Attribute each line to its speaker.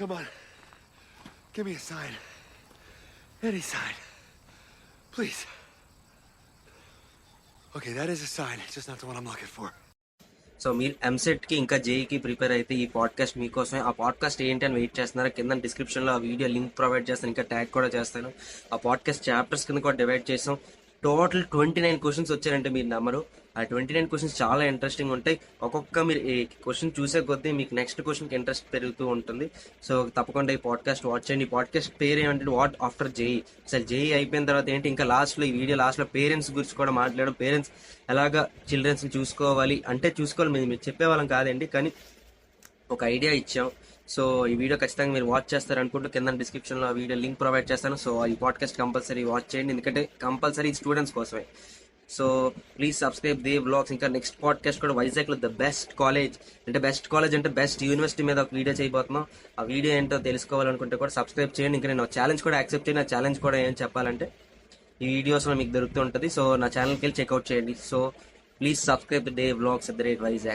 Speaker 1: Come on. Give me a sign. Any sign. Please. Okay, that is a sign. It's just not the one I'm looking for.
Speaker 2: So మీరు ఎంసెట్కి ఇంకా జేఈకి prepare అయితే ఈ podcast మీకోసమే. ఆ podcast ఏంటి అని wait చేస్తున్నారా? కింద డిస్క్రిప్షన్లో ఆ వీడియో లింక్ ప్రొవైడ్ చేస్తాను, ఇంకా ట్యాగ్ కూడా చేస్తాను. ఆ పాడ్కాస్ట్ చాప్టర్స్ కింద కూడా డివైడ్ చేసాం. టోటల్ 29 క్వశ్చన్స్ వచ్చారంటే మీరు నమ్మరు. ఆ 29 క్వశ్చన్స్ చాలా ఇంట్రెస్టింగ్ ఉంటాయి. ఒక్కొక్క మీరు ఈ క్వశ్చన్ చూసే కొద్దీ మీకు నెక్స్ట్ క్వశ్చన్కి ఇంట్రెస్ట్ పెరుగుతూ ఉంటుంది. సో తప్పకుండా ఈ పాడ్కాస్ట్ వాచ్ చేయండి. ఈ పాడ్కాస్ట్ పేరు ఏమంటే వాట్ ఆఫ్టర్ జేఈ. అసలు జేఈ అయిపోయిన తర్వాత ఏంటి, ఇంకా లాస్ట్లో ఈ వీడియో లాస్ట్లో పేరెంట్స్ గురించి కూడా మాట్లాడడం. పేరెంట్స్ ఎలాగా చిల్డ్రన్స్ని చూసుకోవాలి అంటే చూసుకోవాలి, మీరు చెప్పేవాళ్ళం కాదండి, కానీ ఒక ఐడియా ఇచ్చాం. సో ఈ వీడియో ఖచ్చితంగా మీరు వాచ్ చేస్తారనుకుంటూ కింద డిస్క్రిప్షన్లో ఆ వీడియో లింక్ ప్రొవైడ్ చేస్తాను. సో ఈ పాడ్కాస్ట్ కంపల్సరీ వాచ్ చేయండి, ఎందుకంటే కంపల్సరీ స్టూడెంట్స్ కోసమే. So please subscribe Dev vlogs. ఇంకా నెక్స్ట్ పాడ్కాస్ట్ కూడా వైజాగ్లో ద బెస్ట్ కాలేజ్ అంటే బెస్ట్ యూనివర్సిటీ మీద ఒక వీడియో చేయబోతున్నాం. ఆ వీడియో ఏంటో తెలుసుకోవాలనుకుంటే కూడా సబ్స్క్రైబ్ చేయండి. ఇంకా నేను ఛాలెంజ్ కూడా యాక్సెప్ట్ చేయండి. ఆ ఛాలెంజ్ కూడా ఏం చెప్పాలంటే ఈ వీడియోస్లో మీకు దొరుకుతూ ఉంటుంది. సో నా ఛానల్కి వెళ్ళి చెక్అవుట్ చేయండి. So please subscribe Dev vlogs @Vizag.